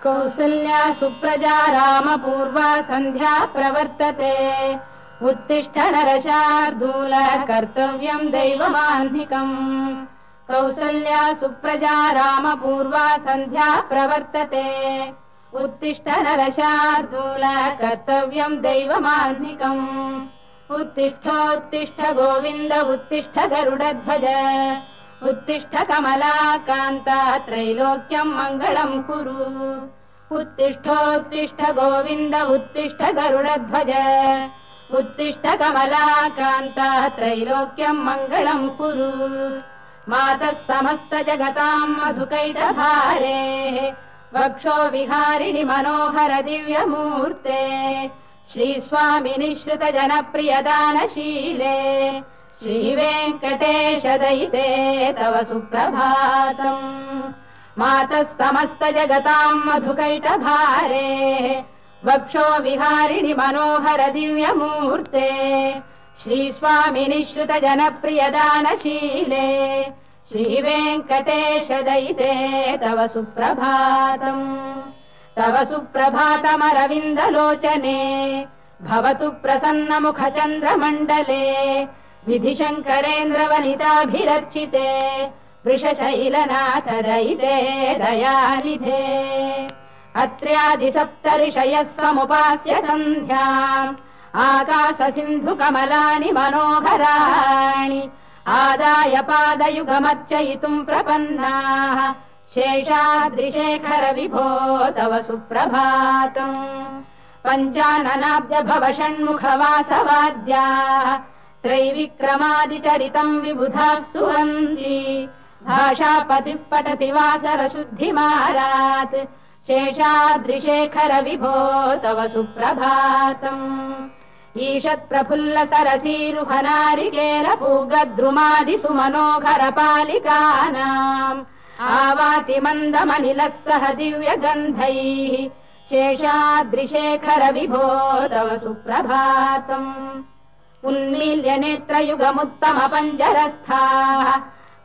कौसल्या सुप्रजा रामपूर्वा सन्ध्या प्रवर्तते उत्तिष्ठ नरशार्दूल कर्तव्यम् दैवमाह्निकम् कौसल्या सुप्रजा रामपूर्वा सन्ध्या प्रवर्तते उत्तिष्ठ नरशार्दूल कर्तव्यम् दैवमाह्निकम् उत्तिष्ठोत्तिष्ठ गोविन्द उत्तिष्ठ गरुडध्वज उत्तिष्ठ कमलाकान्ता त्रैलोक्यम् मङ्गलम् कुरु उत्तिष्ठोत्तिष्ठ गोविन्द उत्तिष्ठ गरुडध्वज उत्तिष्ठ कमलाकान्ता त्रैलोक्यम् मङ्गलम् कुरु मातः समस्त जगताम् मधुकैटभारे वक्षो विहारिणि मनोहर दिव्यमूर्ते श्रीस्वामिनि श्रुत जनप्रियदानशीले श्रीवेङ्कटेश दयिते तव सुप्रभातम् मातः समस्त जगताम् मधुकैटभारे वक्षो विहारिणि मनोहर दिव्यमूर्ते श्रीस्वामिनि श्रुत जनप्रियदानशीले श्रीवेङ्कटेश दयिते तव सुप्रभातम् तव सुप्रभातमरविन्दलोचने भवतु प्रसन्नमुख चन्द्रमण्डले विधिशङ्करेन्द्रवनिताभिरर्चिते वृषशैलनाथ दयिते दयानिधे अत्र्यादिसप्तऋषयः समुपास्य सन्ध्याम् आकाश सिन्धु कमलानि मनोहराणि आदाय पादयुगमर्चयितुम् प्रपन्नाः शेषाद्रिशेखर विभो तव सुप्रभातम् पञ्चाननाब्ज भव षण्मुखवासवाद्याः त्रैविक्रमादिचरितम् विबुधास्तुवन्ति भाषापतिः पठति वासरशुद्धिमारात् शेषाद्रिशेखर विभो तव सुप्रभातम् ईषत्प्रफुल्ल सरसीरुहनारिकेल पूगद्रुमादिषु मनोहर पालिकानाम् आवाति मन्दमनिलः सह दिव्यगन्धैः शेषाद्रिशेखर विभो तव सुप्रभातम् उन्मील्य नेत्रयुगमुत्तम पञ्जरस्थाः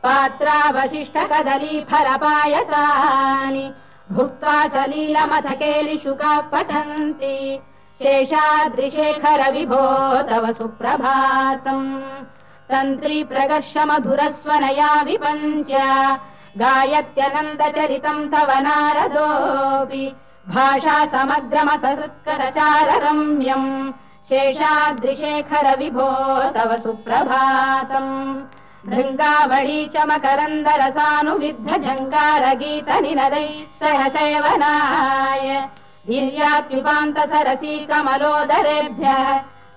पात्रावशिष्ट कदली फलपायसानि भुक्त्वा सलीलमथ केलिशुकाः पठन्ति शेषाद्रिशेखर विभो तव सुप्रभातम् तन्त्री प्रगर्ष मधुरस्वनया विपञ्च गायत्यनन्दचरितम् तव नारदोऽपि भाषा समग्रमसहृत्करचार रम्यम् शेषाद्रिशेखर विभो तव सुप्रभातम् भृङ्गावळी च मकरन्दरसानुविद्ध झङ्कारगीत निनदैः सह सेवनाय वीर्यात्युपान्त सरसी कमलोदरेभ्यः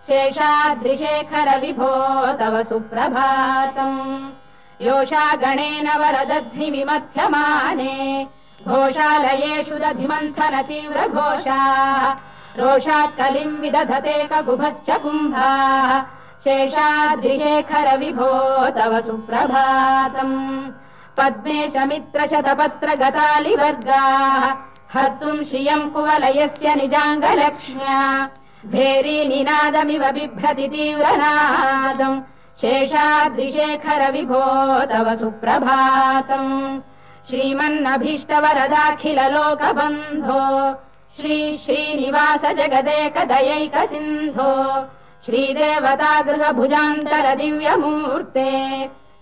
शेषाद्रिशेखर विभो तव सुप्रभातम् योषा गणेन वरदध्नि विमथ्यमाने घोषालयेषु दधिमन्थन तीव्र घोषाः रोषात् कलिम् विदधते ककुभश्च कुम्भाः शेषाद्रिशेखर विभो तव सुप्रभातम् पद्मेश मित्र शतपत्र गतालिवर्गाः हर्तुम् श्रियम् कुवलयस्य निजाङ्गलक्ष्म्या भेरी निनादमिव बिभ्रति तीव्रनादम् शेषाद्रिशेखर विभो तव सुप्रभातम् श्रीमन्नभीष्टवरदाखिल लोकबन्धो श्री श्रीनिवास जगदेक दयैक सिन्धो श्रीदेवतागृह भुजान्तर दिव्यमूर्ते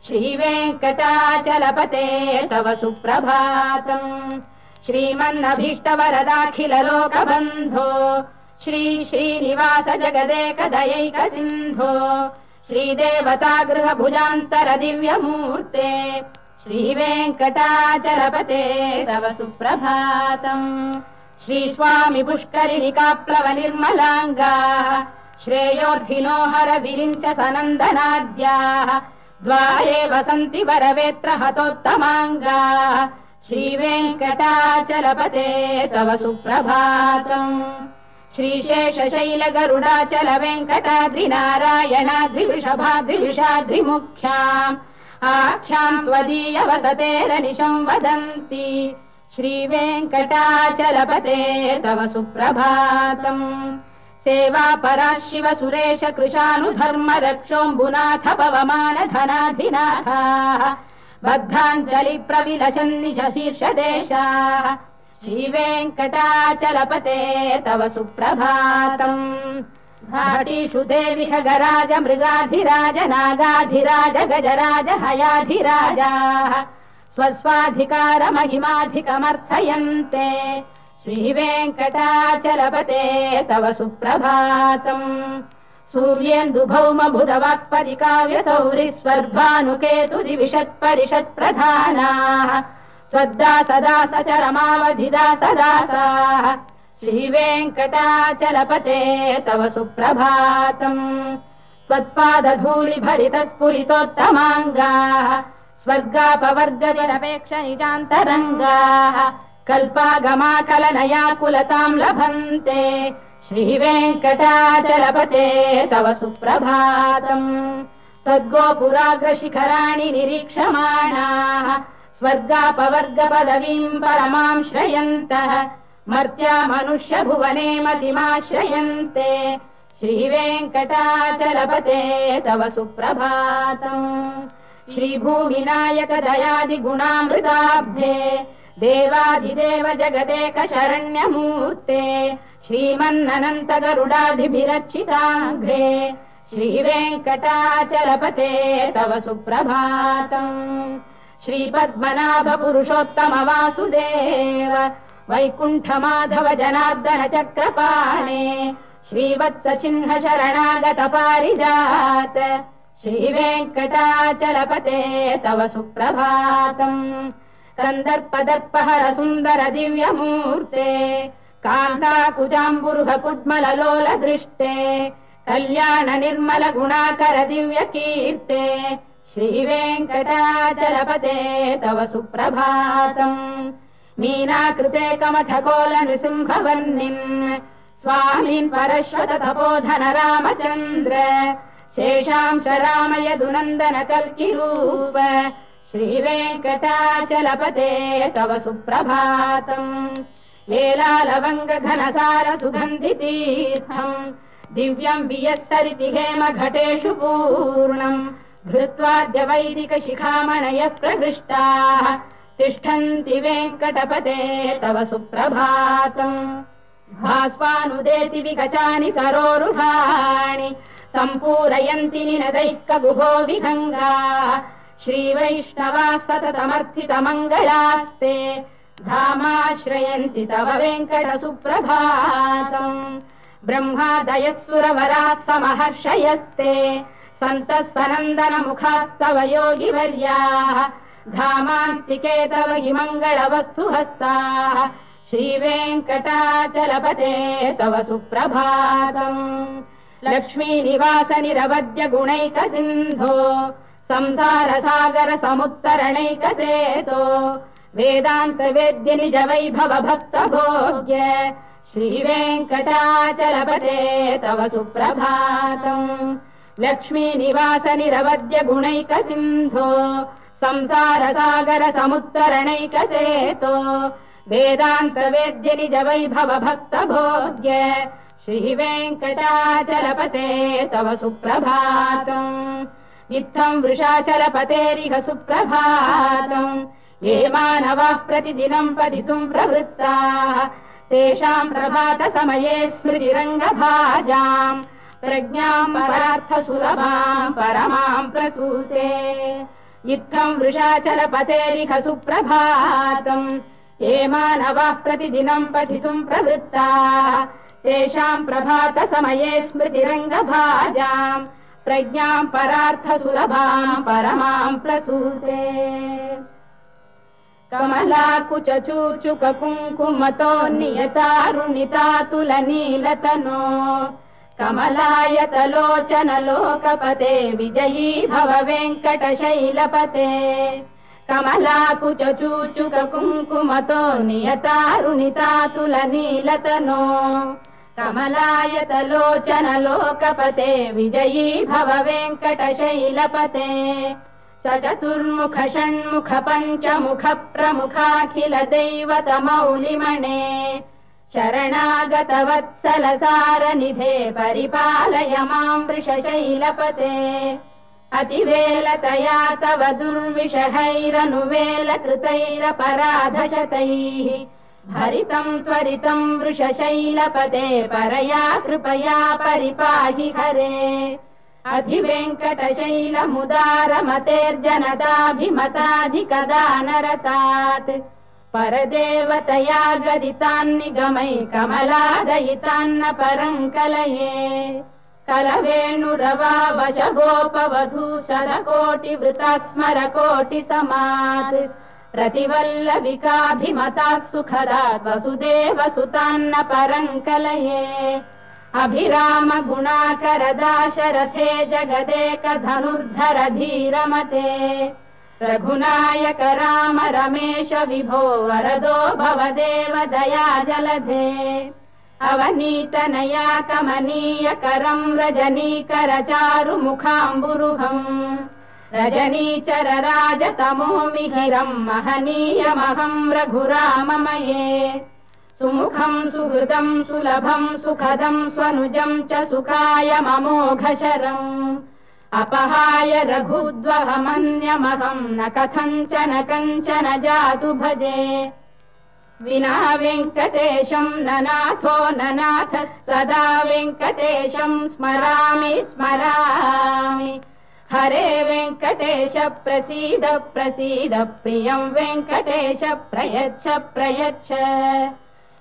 श्रीवेङ्कटाचलपते तव सुप्रभातम् श्रीमन्नभीष्टवरदाखिल लोकबन्धो श्री श्रीनिवास जगदेक दयैक सिन्धो श्रीदेवतागृह भुजान्तर दिव्यमूर्ते श्रीवेङ्कटाचलपते तव सुप्रभातम् श्रीस्वामि पुष्करिणिकाप्लव निर्मलाङ्गाः श्रेयोर्थिनो हर विरिञ्च सनन्दनाद्याः द्वारे वसन्ति वरवेत्र हतोत्तमाङ्गाः श्रीवेङ्कटाचलपते तव सुप्रभातम् श्रीशेषशैल गरुडाचल वेङ्कटाद्रिनारायणाद्रिवृषभाद्रिविषाद्रिमुख्याम् आख्याम् त्वदीय वसतेरनिशम् वदन्ति श्रीवेङ्कटाचलपते तव सुप्रभातम् सेवा परा शिव सुरेश कृशानुधर्म रक्षोऽम्बुनाथ पवमान धनाधिनाथाः बद्धाञ्जलि प्रविलसन् निज शीर्षदेशाः श्रीवेङ्कटाचलपते तव सुप्रभातम् घाटीषु देवि खगराज मृगाधिराज नागाधिराज गजराज हयाधिराजाः स्वस्वाधिकारमहिमाधिकमर्थयन्ते श्रीवेङ्कटाचलपते तव सुप्रभातम् सूर्येन्दुभौम बुधवाक्परिकाव्यसौरिस्वर्भानुकेतुदिविषत्परिषत्प्रधानाः त्वद्दासदासचरमावधिदासदासाः श्रीवेङ्कटाचलपते तव सुप्रभातम् त्वत्पादधूलिभरितस्फुरितोत्तमाङ्गाः स्वर्गापवर्गनिरपेक्ष निजान्तरङ्गाः कल्पागमाकलनयाकुलताम् लभन्ते श्रीवेङ्कटाचलपते तव सुप्रभातम् त्वद्गोपुराग्रशिखराणि निरीक्षमाणाः स्वर्गापवर्गपदवीम् परमाम् श्रयन्तः मर्त्या मनुष्यभुवने मतिमाश्रयन्ते श्रीवेङ्कटाचलपते तव सुप्रभातम् श्रीभूमिनायक दयादिगुणामृताब्धे देवादिदेव जगदेक शरण्यमूर्ते श्रीमन्ननन्त गरुडाधिभिरर्चिताङ्घ्रे श्रीवेङ्कटाचलपते तव सुप्रभातम् श्रीपद्मनाभ पुरुषोत्तम वासुदेव वैकुण्ठ माधव जनार्दन चक्रपाणे श्रीवत्स चिह्न शरणागत पारिजात श्रीवेङ्कटाचलपते तव सुप्रभातम् कन्दर्पदर्पहर सुन्दर दिव्यमूर्ते कान्ताकुजाम्बुरुह कुड्मललोल दृष्टे कल्याण निर्मल गुणाकर दिव्य कीर्ते श्रीवेङ्कटाचलपते तव सुप्रभातम् मीनाकृते कमठकोल नृसिंहवर्णिन् स्वामीन् परश्वत तपोधन रामचन्द्र शेषांश राम यदुनन्दन कल्किरूप श्रीवेङ्कटाचलपते तव सुप्रभातम् लीलालवङ्ग घनसार सुगन्धितीर्थम् दिव्यम् वियस्सरिति हेम घटेषु पूर्णम् धृत्वाद्य वैदिक शिखामणयः प्रहृष्टाः तिष्ठन्ति वेङ्कटपते तव सुप्रभातम् भास्वानुदेति विगचानि सरोरुहाणि सम्पूरयन्ति निनदैकगुभो विहङ्गाः श्रीवैष्णवाः सततमर्थितमङ्गलास्ते धामाश्रयन्ति तव वेङ्कट सुप्रभातम् ब्रह्मादयः सुरवराः समहर्षयस्ते सन्तः सनन्दन मुखास्तव योगिवर्याः धामान्तिके तव हि मङ्गलवस्तु हस्ताः श्रीवेङ्कटाचलपते तव सुप्रभातम् लक्ष्मीनिवास निरवद्य गुणैक सिन्धो संसार सागर समुत्तरणैक सेतो वेदान्त वेद्य निज वैभव भक्त भोग्य श्रीवेङ्कटाचलपते तव सुप्रभातम् लक्ष्मीनिवास निरवद्य गुणैक सिन्धो संसार सागर समुत्तरणैक सेतो वेदान्त वेद्य निज वैभव भक्त भोग्य श्रीवेङ्कटाचलपते तव सुप्रभातम् इत्थम् वृषाचलपतेरिह सुप्रभातम् ये मानवाः प्रतिदिनम् पठितुम् प्रवृत्ताः तेषाम् प्रभात समये स्मृतिरङ्गभाजाम् प्रज्ञाम् परार्थ सुलभाम् परमाम् प्रसूते इत्थम् वृषाचलपतेरिह सुप्रभातम् ये मानवाः प्रतिदिनम् पठितुम् प्रवृत्ताः तेषाम् प्रभात समये स्मृतिरङ्गभाजाम् प्रज्ञाम् परार्थ सुलभाम् परमाम् प्रसूते कमलाकुच चूचुक कुङ्कुमतो नियतारुणितातुल नीलतनो कमलायतलोचन लोकपते विजयी भव वेङ्कटशैलपते कमलाकुच चूचुक कुङ्कुमतो नियतारुणितातुल नीलतनो कमलायतलोचन लोकपते विजयी भव वेङ्कटशैलपते सचतुर्मुख षण्मुख पञ्चमुख प्रमुखाखिल दैवतमौलिमणे शरणागत वत्सल सारनिधे परिपालय माम् वृषशैलपते अतिवेलतया तव दुर्विषहैरनुवेल कृतैरपराधशतैः भरितं त्वरितं वृषशैलपते परया कृपया परिपाहि हरे अधिवेङ्कटशैलमुदारमतेर्जनताभिमताधिकदानरतात् परदेवतया गदितान्निगमै कमलादयितान्न परं कलये कलवेणुरवावशगोपवधू शतकोटिवृता स्मरकोटिसमात् प्रतिवल्लविकाभिमतात् सुखदात् वसुदेवसुतान्न परं कलये अभिराम गुणाकरदाशरथे जगदेकधनुर्धर धीरमते रघुनायक राम रमेश विभो वरदो भवदेव दया जलधे अवनीतनया कमनीयकरं रजनीकर चारुमुखाम्बुरुहम् रजनीचर राजतमो मिहिरं महनीयमहं रघुराममये सुमुखं सुहृदं सुलभं सुखदं स्वनुजं च सुखाय ममोघशरम् अपहाय रघुद्वहमन्यमहं न कथञ्चन कञ्चन जातु भजे विना वेङ्कटेशं ननाथो ननाथः सदा वेङ्कटेशं स्मरामि स्मरामि हरे वेङ्कटेश प्रसीद प्रसीद प्रियं वेङ्कटेश प्रयच्छ प्रयच्छ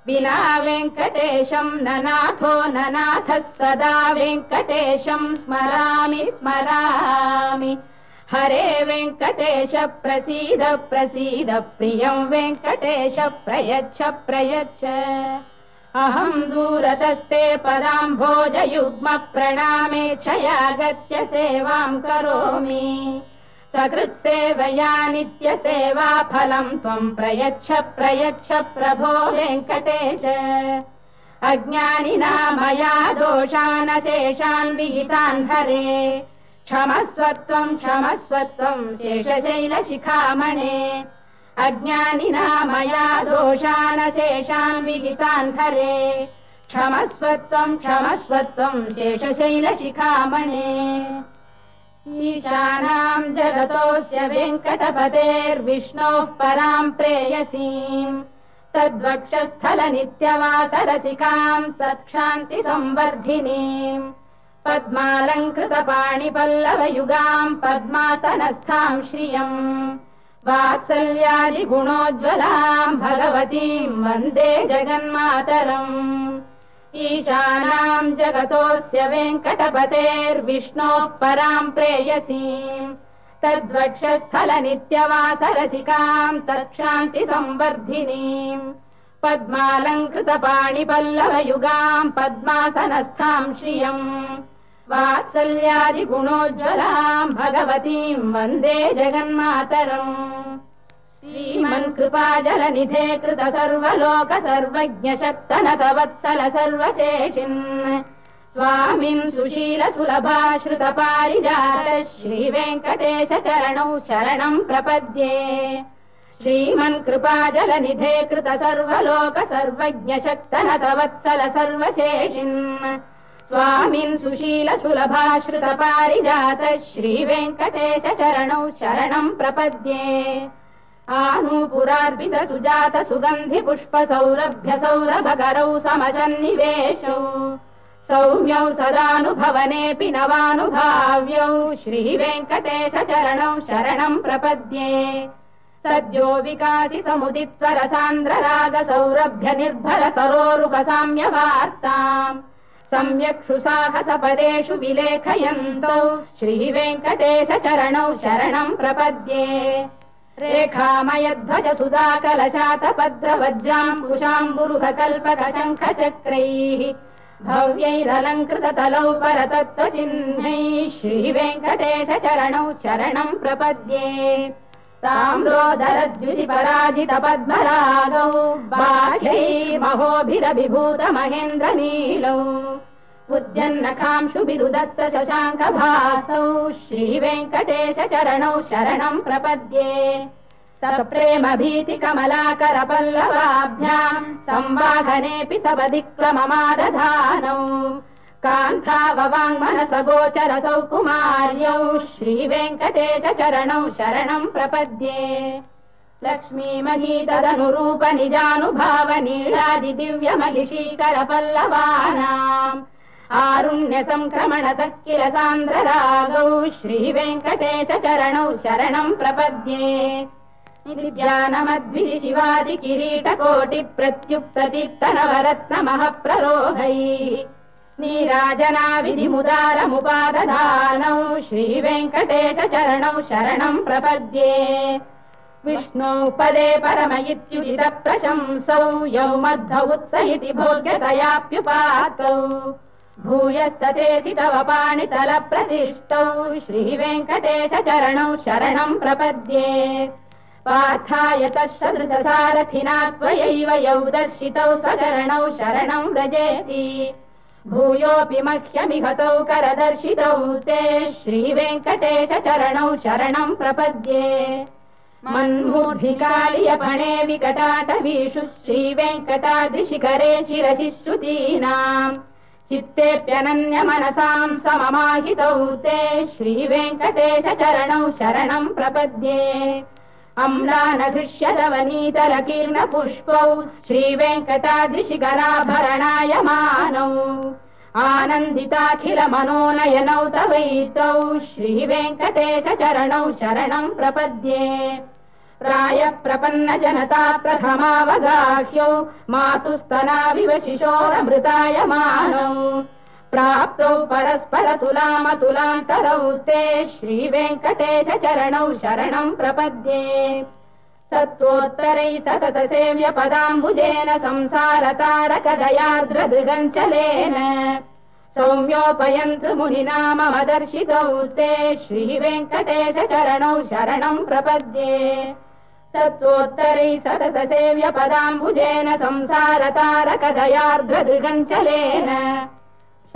विना वेङ्कटेशं ननाथो ननाथः सदा वेङ्कटेशं स्मरामि स्मरामि हरे वेङ्कटेश प्रसीद प्रसीद प्रियं वेङ्कटेश प्रयच्छ प्रयच्छ अहं दूरतस्ते पदाम्भोजयुग्म प्रणामे क्षयागत्य सेवां करोमि सकृत्सेवया नित्यसेवा फलं त्वं प्रयच्छ प्रयच्छ प्रभो वेङ्कटेश अज्ञानिना मया दोषान् शेषान् विहितान् हरे क्षमस्वत्वं शेषशैलशिखामणे अज्ञानिना मया दोषान् शेषान् विहितान् हरे क्षमस्वत्वं शेषशैलशिखामणे ईशानां जगतोऽस्य वेङ्कटपतेर्विष्णोः परां प्रेयसीम् तद्वक्षस्थलनित्यवासरसिकां तत्क्षान्तिसंवर्धिनीम् पद्मालङ्कृतपाणिपल्लवयुगां पद्मासनस्थां श्रियम् वात्सल्यादिगुणोज्ज्वलां भगवतीं वन्दे जगन्मातरम् ईशानां जगतोऽस्य वेङ्कटपतेर्विष्णोः परां प्रेयसीम् तद्वक्षस्थलनित्यवासरसिकां तत्क्षान्तिसंवर्धिनीम् पद्मालङ्कृतपाणिपल्लवयुगां पद्मासनस्थां श्रियम् वात्सल्यादिगुणोज्ज्वलां भगवतीं वन्दे जगन्मातरम् श्रीमन्कृपाजलनिधे कृत सर्वलोक सर्वज्ञ शक्तनतवत्सल सर्वशेषिन् स्वामिन् सुशील सुलभाश्रित पारिजात श्रीवेङ्कटेश चरणौ शरणं प्रपद्ये श्रीमन्कृपाजलनिधे कृत सर्वलोक सर्वज्ञ शक्तनतवत्सल सर्वशेषिन् स्वामिन् सुशील सुलभाश्रित पारिजात श्रीवेङ्कटेश चरणौ शरणं प्रपद्ये आनूपुरार्पित सुजात सुगन्धि पुष्प सौरभ्य सौरभकरौ समशन्निवेशौ सौम्यौ सदानुभवनेऽपि नवानुभाव्यौ श्रीवेङ्कटेश चरणौ शरणं प्रपद्ये सद्यो विकासि समुदित्वरसान्द्र राग सौरभ्य निर्भर सरोरुह साम्यवार्ताम् सम्यक्षु साहसपदेषु विलेखयन्तौ श्रीवेङ्कटेश चरणौ शरणं प्रपद्ये रेखामयध्वज सुधाकलशातपद्रवज्राम्बुशाम्बुरुह कल्पक शङ्ख चक्रैः भव्यैरलङ्कृततलौ परतत्त्वचिह्नैः श्रीवेङ्कटेश चरणौ शरणं प्रपद्ये ताम्रोदरद्युतिपराजित पद्मरागौ बाह्यैर्महोभिरभिभूत महेन्द्रनीलौ उद्यन्नखांशुभिरुदस्त शशाङ्कभासौ श्रीवेङ्कटेश चरणौ शरणं प्रपद्ये सप्रेम भीति कमलाकर पल्लवाभ्याम् संवाहनेऽपि सपदिक्रममादधानौ कान्ताववाङ्मनस गोचर सौकुमार्यौ श्रीवेङ्कटेश चरणौ शरणं प्रपद्ये लक्ष्मीमही तदनुरूप निजानुभाव नीलादि दिव्यमलिशीकर पल्लवानाम् आरुण्य संक्रमणतः किल सान्द्ररागौ श्रीवेङ्कटेश चरणौ शरणम् प्रपद्ये नित्यानमद्विधि शिवादि किरीटकोटि प्रत्युक्तदीप्त नवरत्नमः प्ररोहैः नीराजना विधिमुदारमुपादधानौ श्रीवेङ्कटेश चरणौ शरणम् प्रपद्ये विष्णौ पदे परम इत्युदित प्रशंसौ यौ मध्व उत्स इति भोग्यतयाप्युपातौ भूयस्ततेति तव पाणितल प्रतिष्ठौ श्रीवेङ्कटेश चरणौ शरणम् प्रपद्ये पार्थाय तत्सदृशसारथिना त्वयैव यौ दर्शितौ स्वचरणौ शरणम् व्रजेति भूयोऽपि मह्यमिहतौ करदर्शितौ ते श्रीवेङ्कटेश चरणौ शरणम् प्रपद्ये मन्मूर्धिकालियपणे विकटाटवीषु श्रीवेङ्कटाद्रिशिखरे शिरसि श्रुतीनाम् चित्तेऽप्यनन्य मनसाम् सममाहितौ ते श्रीवेङ्कटेश चरणौ शरणम् प्रपद्ये अम्लानधृष्यदवनीतलकीर्ण पुष्पौ श्रीवेङ्कटाद्रिशिखराभरणायमानौ आनन्दिताखिल मनोनयनौ तवैतौ श्रीवेङ्कटेश चरणौ शरणम् प्रपद्ये प्रायः प्रपन्न जनता प्रथमावगाह्यौ मातुस्तनाविव शिशोरमृतायमानौ प्राप्तौ परस्पर तुलामतुलान्तरौ ते श्रीवेङ्कटेश चरणौ शरणम् प्रपद्ये सत्त्वोत्तरैः सतत सेव्य पदाम्बुजेन संसारतारकदयार्द्रदृगञ्चलेन सौम्योपयन्तृमुनिना मम दर्शितौ ते श्रीवेङ्कटेश चरणौ शरणम् प्रपद्ये सत्त्वोत्तरैः सतत सेव्य पदाम्बुजेन संसारतारकदयार्द्रदृगञ्चलेन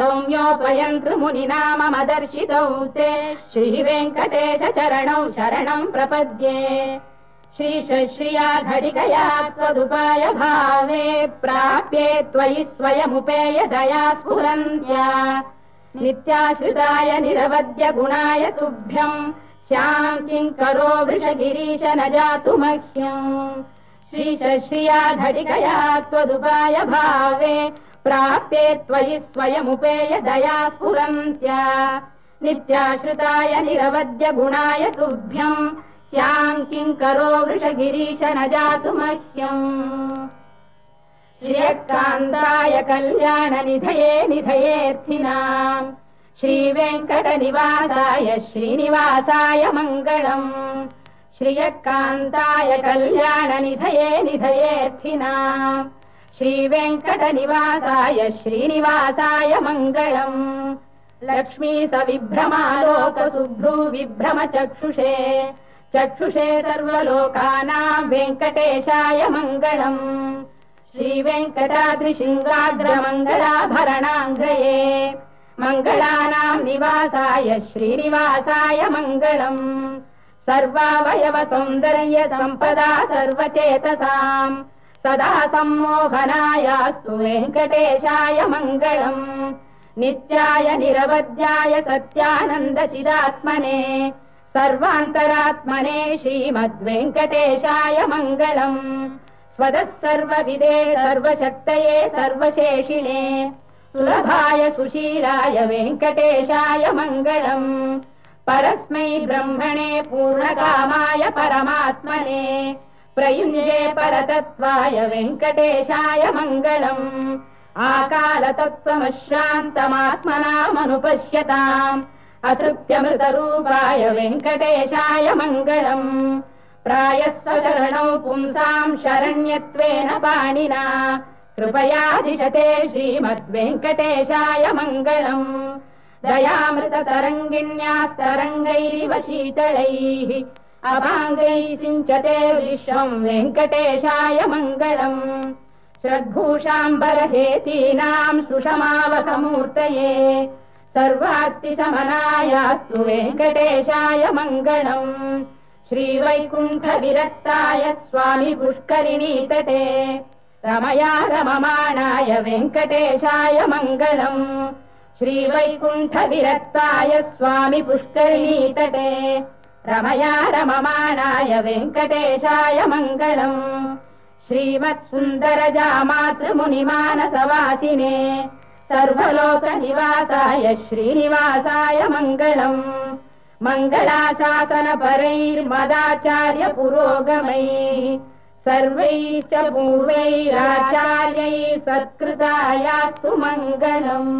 सौम्योपयन्तृमुनिना मम दर्शितौ ते श्रीवेङ्कटेश चरणौ शरणम् प्रपद्ये श्रीशश्रिया घटिकया त्वदुपाय भावे प्राप्ये त्वयि स्वयमुपेय दया स्फुरन्त्या नित्याश्रिताय निरवद्य गुणाय तुभ्यम् स्याम् किङ्करो वृषगिरीश न जातु मह्यम् श्रीशश्रिया घटिकया त्वदुपाय भावे प्राप्ये त्वयि स्वयमुपेय दया स्फुरन्त्या नित्याश्रिताय निरवद्य गुणाय तुभ्यम् स्याम् किङ्करो वृषगिरीश न जातु मह्यम् श्रियकान्ताय कल्याणनिधये निधयेऽर्थिनाम् श्रीवेङ्कटनिवासाय श्रीनिवासाय मङ्गलम् श्रियकान्ताय कल्याणनिधये निधयेऽर्थिनाम् श्रीवेङ्कटनिवासाय श्रीनिवासाय मङ्गलम् लक्ष्मी सविभ्रमालोक सुभ्रू विभ्रम चक्षुषे चक्षुषे सर्वलोकानाम् वेङ्कटेशाय मङ्गलम् श्रीवेङ्कटाद्रिशृङ्गाग्रमङ्गलाभरणाङ्ग्रये मङ्गलानाम् निवासाय श्रीनिवासाय मङ्गलम् सर्वावयव सौन्दर्य सम्पदा सर्वचेतसाम् सदा सम्मोहनायास्तु वेङ्कटेशाय मङ्गलम् नित्याय निरवध्याय सत्यानन्द चिदात्मने सर्वान्तरात्मने श्रीमद्वेङ्कटेशाय मङ्गलम् स्वतः सर्वविदे सर्वशक्तये सर्वशेषिणे सुलभाय सुशीलाय वेङ्कटेशाय मङ्गलम् परस्मै ब्रह्मणे पूर्णकामाय परमात्मने प्रयुञ्जे परतत्त्वाय वेङ्कटेशाय मङ्गलम् आकालतत्त्वमश्रान्तमात्मनामनुपश्यताम् अतृप्त्यमृतरूपाय वेङ्कटेशाय मङ्गलम् प्रायस्वचरणौ पुंसाम् शरण्यत्वेन पाणिना कृपयादिशते श्रीमद्वेङ्कटेशाय मङ्गलम् दयामृततरङ्गिण्यास्तरङ्गैरिव शीतलैः अभाङ्गैः सिञ्चते विश्वम् वेङ्कटेशाय मङ्गलम् श्रद्भूषाम्बरहेतीनाम् सुषमावकमूर्तये सर्वार्तिशमनायास्तु वेङ्कटेशाय मङ्गलम् श्रीवैकुण्ठविरक्ताय स्वामि पुष्करिणीतटे रमया रममाणाय वेङ्कटेशाय मङ्गलम् श्रीवैकुण्ठविरक्ताय स्वामि पुष्करिणीतटे रमया रममाणाय वेङ्कटेशाय मङ्गलम् श्रीमत्सुन्दरजामातृमुनिमानसवासिने सर्वलोकनिवासाय श्रीनिवासाय मङ्गलम् मङ्गलाशासनपरैर्मदाचार्य पुरोगमैः सर्वैश्च पूर्वैराचार्यैः सत्कृतायास्तु मङ्गलम्।